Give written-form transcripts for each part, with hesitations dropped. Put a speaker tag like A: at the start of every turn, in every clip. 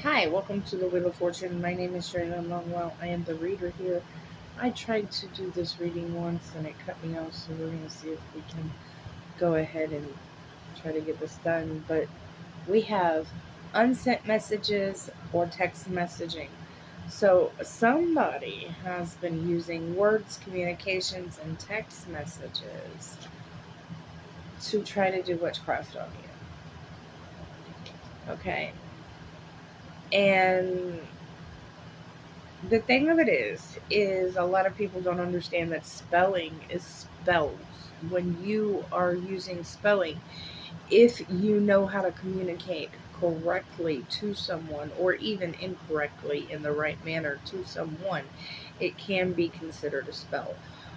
A: Hi, welcome to the Wheel of Fortune. My name is Shayla Longwell. I am the reader here. I tried to do this reading once and it cut me off, so we're going to see if we can go ahead and try to get this done. But we have unsent messages or text messaging. So somebody has been using words, communications, and text messages to try to do witchcraft on you. Okay. And the thing of it is a lot of people don't understand that spelling is spells. When you are using spelling, if you know how to communicate correctly to someone or even incorrectly in the right manner to someone, it can be considered a spell,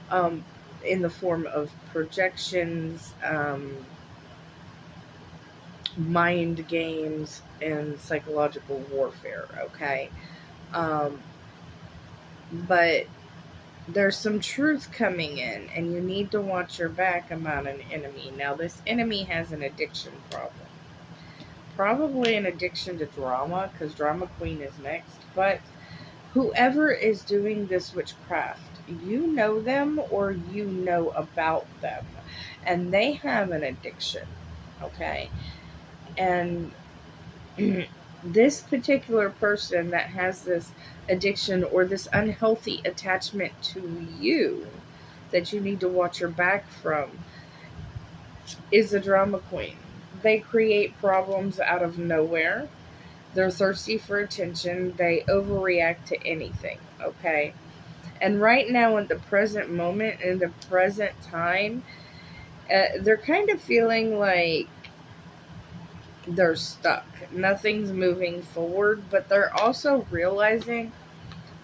A: um, in the form of projections, mind games, and psychological warfare. Okay. um, but there's some truth coming in, and you need to watch your back about an enemy. Now, this enemy has an addiction problem. Probably an addiction to drama, because Drama Queen is next. But whoever is doing this witchcraft, you know them or you know about them. And they have an addiction, okay? And this particular person that has this addiction or this unhealthy attachment to you that you need to watch your back from is a drama queen. They create problems out of nowhere. They're thirsty for attention. They overreact to anything, okay? And right now, in the present moment, in the present time, they're kind of feeling like they're stuck. Nothing's moving forward, but they're also realizing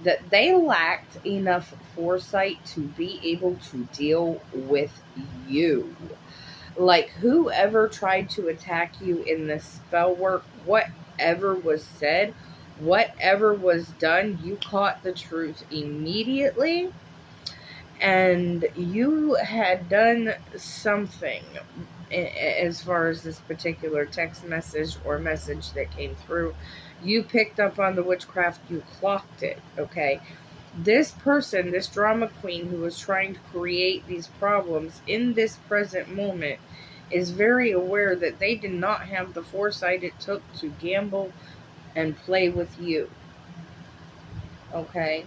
A: that they lacked enough foresight to be able to deal with you. Like, whoever tried to attack you in the spell work, whatever was said, whatever was done, you caught the truth immediately. And you had done something as far as this particular text message or message that came through. You picked up on the witchcraft, you clocked it, okay? This person, this drama queen who was trying to create these problems in this present moment, is very aware that they did not have the foresight it took to gamble and play with you. Okay.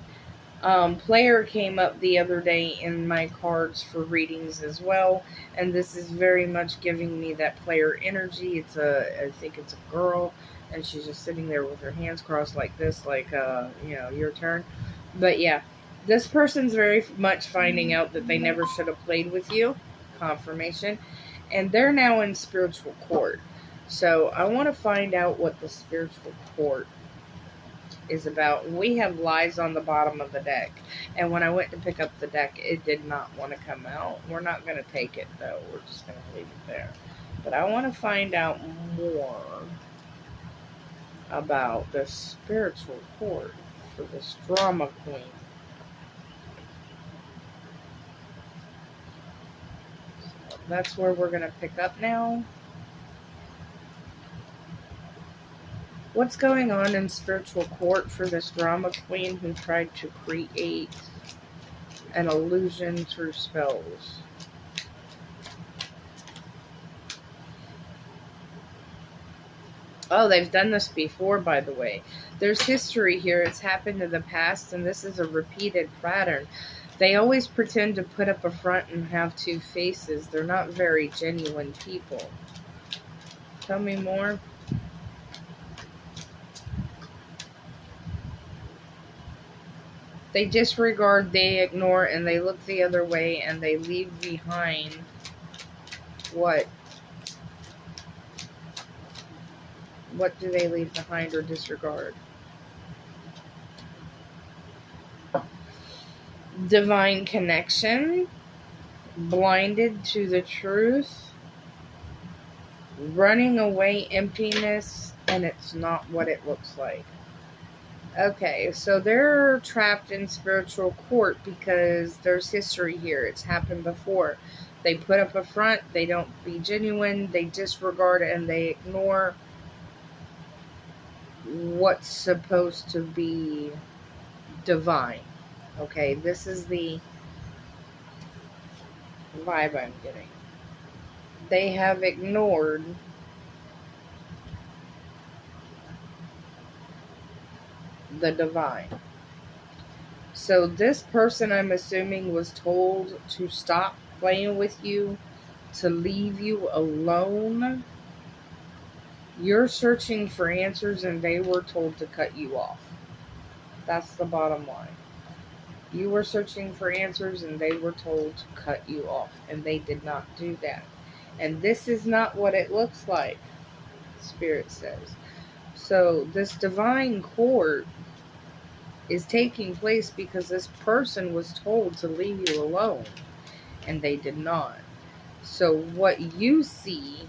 A: Player came up the other day in my cards for readings as well, and this is very much giving me that player energy. I think it's a girl, and she's just sitting there with her hands crossed like this, like, your turn. But yeah, this person's very much finding out that they never should have played with you. Confirmation. And they're now in spiritual court. So I want to find out what the spiritual court is about. We have lies on the bottom of the deck. And when I went to pick up the deck, it did not want to come out. We're not going to take it, though. We're just going to leave it there. But I want to find out more about the spiritual court for this drama queen. So that's where we're going to pick up now. What's going on in spiritual court for this drama queen who tried to create an illusion through spells? Oh, they've done this before, by the way. There's history here. It's happened in the past, and this is a repeated pattern. They always pretend to put up a front and have two faces. They're not very genuine people. Tell me more. They disregard, they ignore, and they look the other way, and they leave behind what? What do they leave behind or disregard? Divine connection, blinded to the truth, running away, emptiness, and it's not what it looks like. Okay, so they're trapped in spiritual court because there's history here. It's happened before. They put up a front, they don't be genuine, they disregard and they ignore what's supposed to be divine. Okay, this is the vibe I'm getting. They have ignored the divine. So this person, I'm assuming, was told to stop playing with you, to leave you alone. You're searching for answers and they were told to cut you off. That's the bottom line. You were searching for answers and they were told to cut you off, and they did not do that. And this is not what it looks like, Spirit says. So this divine court is taking place because this person was told to leave you alone and they did not. So what you see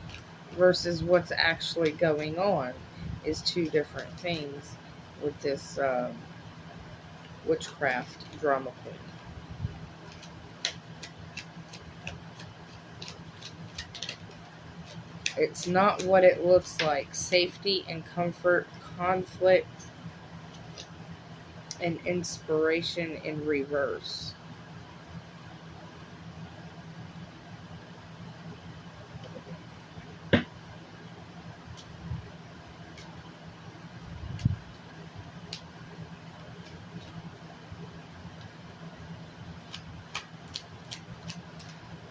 A: versus what's actually going on is two different things with this witchcraft drama queen. It's not what it looks like. Safety and comfort, conflict and inspiration in reverse.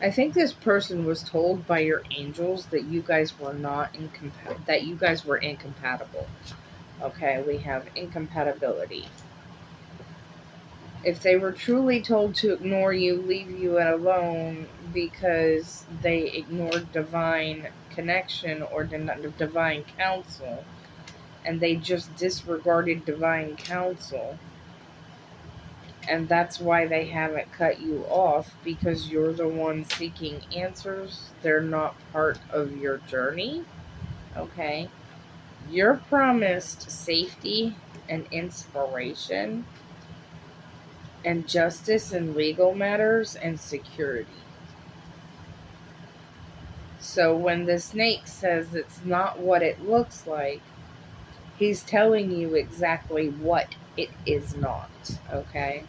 A: I think this person was told by your angels that you guys were not that you guys were incompatible. Okay, we have incompatibility. If they were truly told to ignore you, leave you alone because they ignored divine connection or divine counsel, and they just disregarded divine counsel, and that's why they haven't cut you off, because you're the one seeking answers. They're not part of your journey. Okay? You're promised safety and inspiration and justice in legal matters and security. So when the snake says it's not what it looks like, he's telling you exactly what it is not. Okay?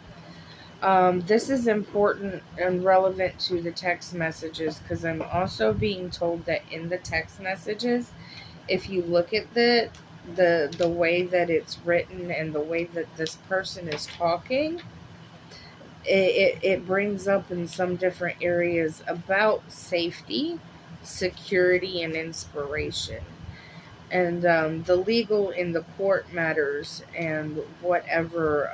A: This is important and relevant to the text messages, because I'm also being told that in the text messages, if you look at the way that it's written and the way that this person is talking, it brings up in some different areas about safety, security, and inspiration. And the legal in the court matters, and whatever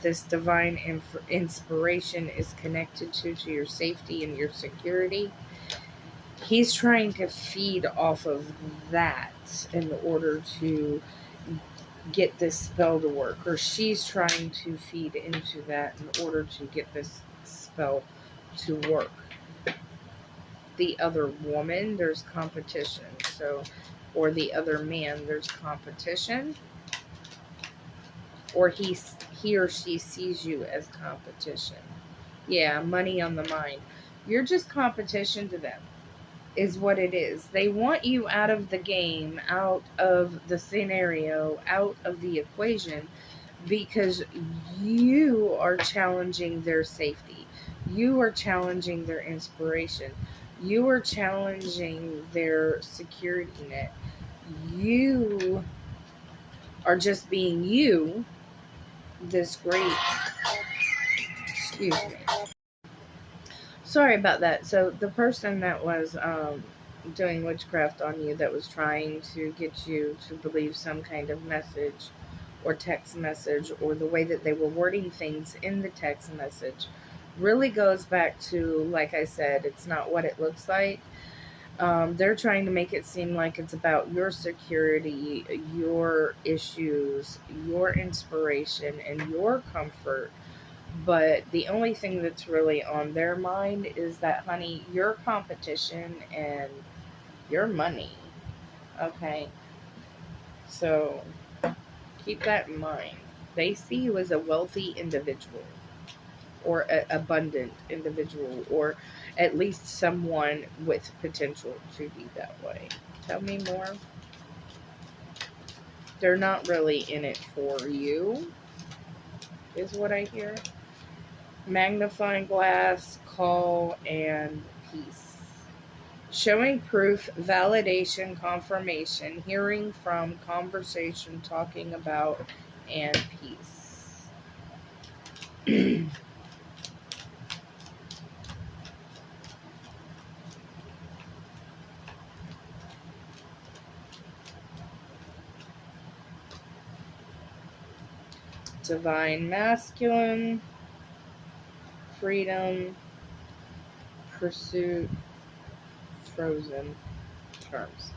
A: this divine inspiration is connected to your safety and your security, he's trying to feed off of that in order to get this spell to work, or she's trying to feed into that in order to get this spell to work. The other woman, there's competition. So, or the other man, there's competition, or he or she sees you as competition. Yeah, money on the mind. You're just competition to them, is what it is. They want you out of the game, out of the scenario, out of the equation, because you are challenging their safety. You are challenging their inspiration. You are challenging their security net. You are just being you, this great, excuse me. Sorry about that. So the person that was doing witchcraft on you, that was trying to get you to believe some kind of message or text message, or the way that they were wording things in the text message, really goes back to, like I said, it's not what it looks like. They're trying to make it seem like it's about your security, your issues, your inspiration, and your comfort. But the only thing that's really on their mind is that, honey, your competition and your money. Okay? So keep that in mind. They see you as a wealthy individual, or an abundant individual, or at least someone with potential to be that way. Tell me more. They're not really in it for you, is what I hear. Magnifying glass, call, and peace. Showing proof, validation, confirmation, hearing from, conversation, talking about, and peace. Divine masculine, freedom, pursuit, frozen terms.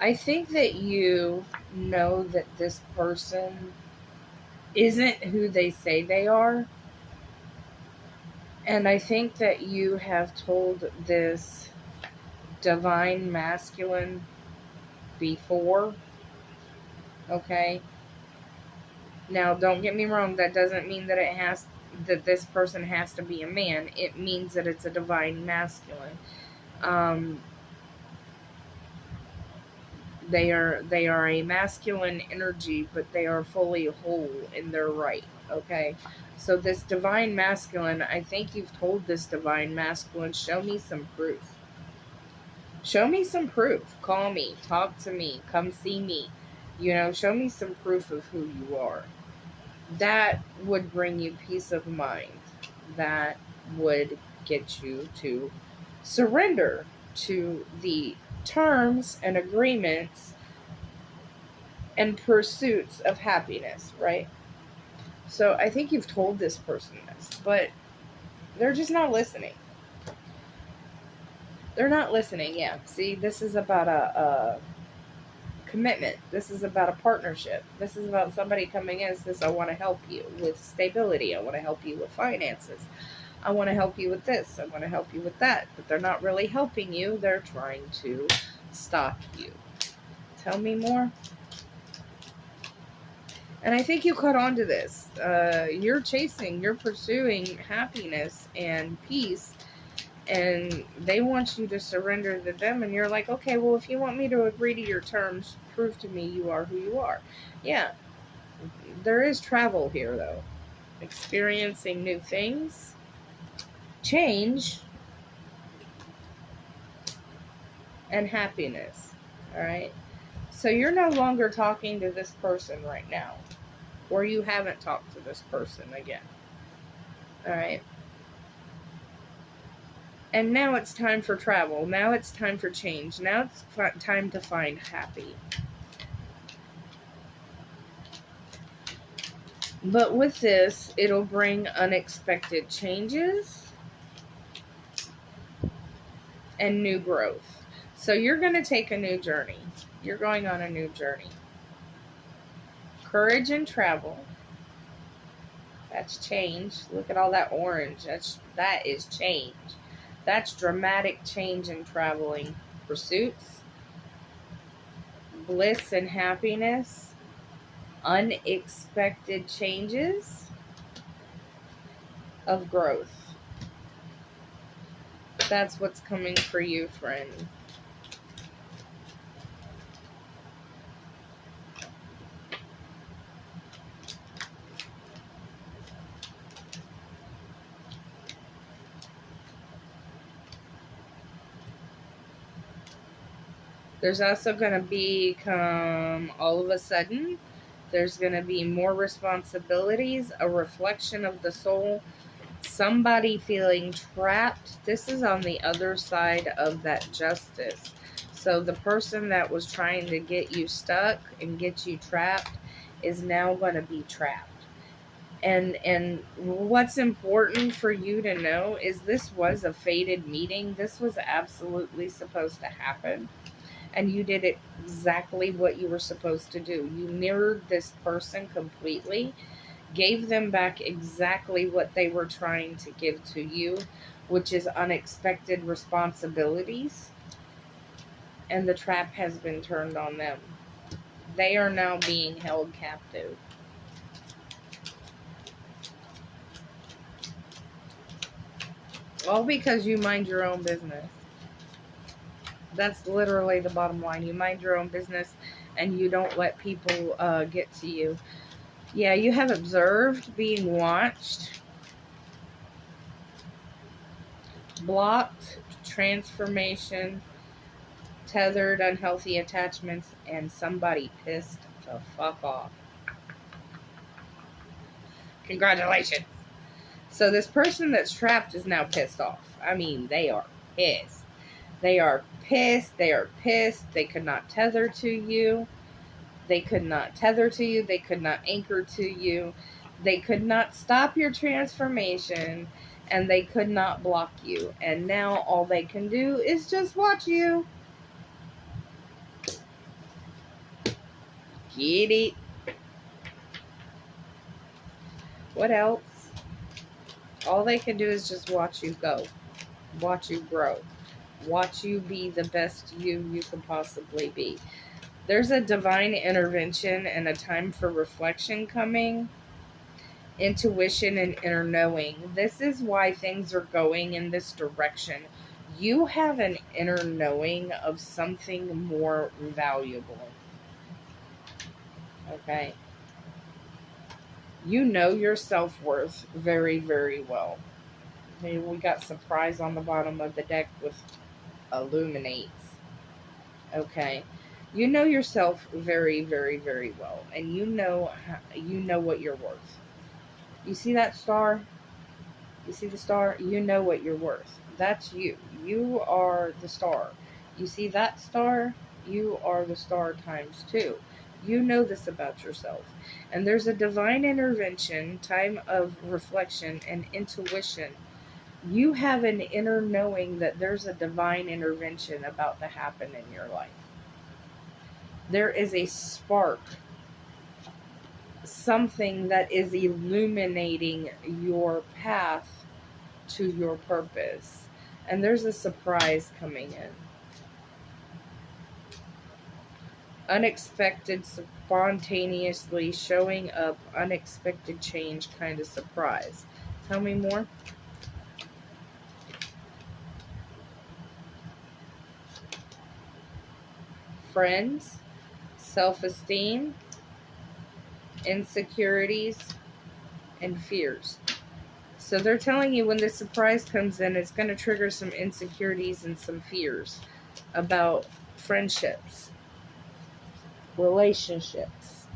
A: I think that you know that this person isn't who they say they are. And I think that you have told this divine masculine before. Okay? Now, don't get me wrong, that doesn't mean that that this person has to be a man. It means that it's a divine masculine. They are a masculine energy, but they are fully whole in their right. Okay? So this divine masculine, I think you've told this divine masculine, show me some proof. Show me some proof. Call me, talk to me, come see me. Show me some proof of who you are. That would bring you peace of mind. That would get you to surrender to the terms and agreements and pursuits of happiness, right? So I think you've told this person this, but they're just not listening. They're not listening, yeah. See, this is about a commitment. This is about a partnership. This is about somebody coming in and says, I want to help you with stability. I want to help you with finances. I want to help you with this. I want to help you with that. But they're not really helping you. They're trying to stop you. Tell me more. And I think you caught on to this. You're pursuing happiness and peace. And they want you to surrender to them. And you're like, okay, well, if you want me to agree to your terms, prove to me you are who you are. Yeah. There is travel here, though. Experiencing new things. Change. And happiness. Alright? So you're no longer talking to this person right now. Or you haven't talked to this person again. Alright? And now it's time for travel. Now it's time for change. Now it's time to find happy. But with this, it'll bring unexpected changes and new growth. So you're going to take a new journey. You're going on a new journey. Courage and travel. That's change. Look at all that orange. That is change. That's dramatic change in traveling. Pursuits, bliss and happiness, unexpected changes of growth. That's what's coming for you, friend. There's also going to become, all of a sudden, there's going to be more responsibilities, a reflection of the soul, somebody feeling trapped. This is on the other side of that justice. So the person that was trying to get you stuck and get you trapped is now going to be trapped. And what's important for you to know is this was a fated meeting. This was absolutely supposed to happen. And you did exactly what you were supposed to do. You mirrored this person completely, gave them back exactly what they were trying to give to you, which is unexpected responsibilities. And the trap has been turned on them. They are now being held captive. All because you mind your own business. That's literally the bottom line. You mind your own business and you don't let people get to you. Yeah, you have observed being watched, blocked, transformation, tethered, unhealthy attachments, and somebody pissed the fuck off. Congratulations. So this person that's trapped is now pissed off. I mean, they are pissed. They are pissed. They are pissed. They could not tether to you. They could not tether to you. They could not anchor to you. They could not stop your transformation. And they could not block you. And now all they can do is just watch you. Get it? What else? All they can do is just watch you go. Watch you grow. Watch you be the best you can possibly be. There's a divine intervention and a time for reflection coming. Intuition and inner knowing. This is why things are going in this direction. You have an inner knowing of something more valuable. Okay? You know your self-worth very, very well. Okay, we got surprise on the bottom of the deck with illuminates. Okay? You know yourself very, very, very well. And you know what you're worth. You see that star? You see the star? You know what you're worth. That's you. You are the star. You see that star? You are the star times 2. You know this about yourself. And there's a divine intervention, time of reflection, and intuition. You have an inner knowing that there's a divine intervention about to happen in your life. There is a spark, something that is illuminating your path to your purpose. And there's a surprise coming in. Unexpected, spontaneously showing up, unexpected change kind of surprise. Tell me more. Friends, self-esteem, insecurities, and fears. So they're telling you when this surprise comes in, it's going to trigger some insecurities and some fears about friendships, relationships.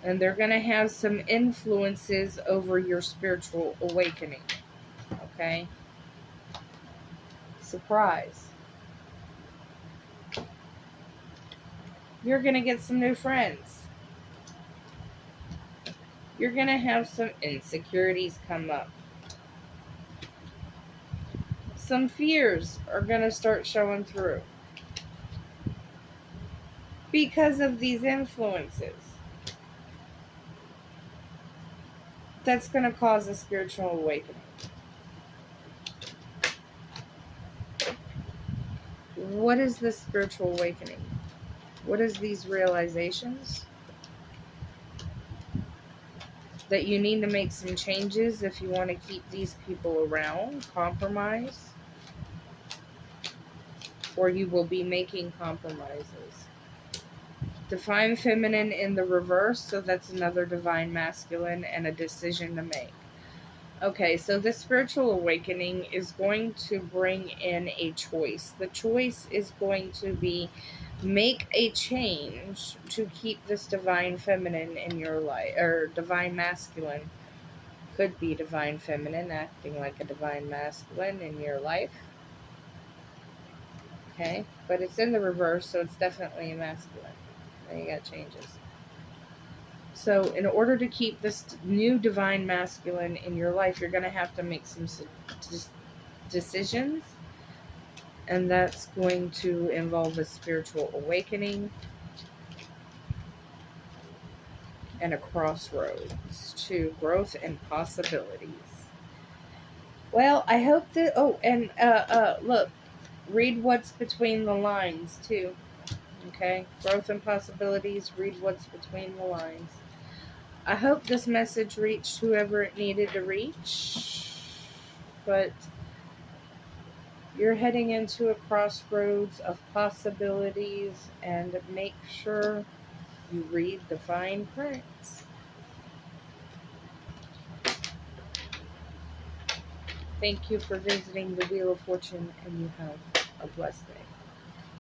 A: And they're going to have some influences over your spiritual awakening. Okay? Surprise. You're going to get some new friends. You're going to have some insecurities come up. Some fears are going to start showing through because of these influences. That's going to cause a spiritual awakening. What is this spiritual awakening? What is these realizations? That you need to make some changes if you want to keep these people around. Compromise. Or you will be making compromises. Divine feminine in the reverse, so that's another divine masculine and a decision to make. Okay, so this spiritual awakening is going to bring in a choice. The choice is going to be make a change to keep this divine feminine in your life, or divine masculine. Could be divine feminine acting like a divine masculine in your life. Okay, but it's in the reverse, so it's definitely a masculine. Then you got changes. So in order to keep this new divine masculine in your life, you're going to have to make some decisions. And that's going to involve a spiritual awakening and a crossroads to growth and possibilities. Well, I hope that... Oh, and look, read what's between the lines, too. Okay? Growth and possibilities, read what's between the lines. I hope this message reached whoever it needed to reach. But you're heading into a crossroads of possibilities, and make sure you read the fine print. Thank you for visiting the Wheel of Fortune, and you have a blessed day.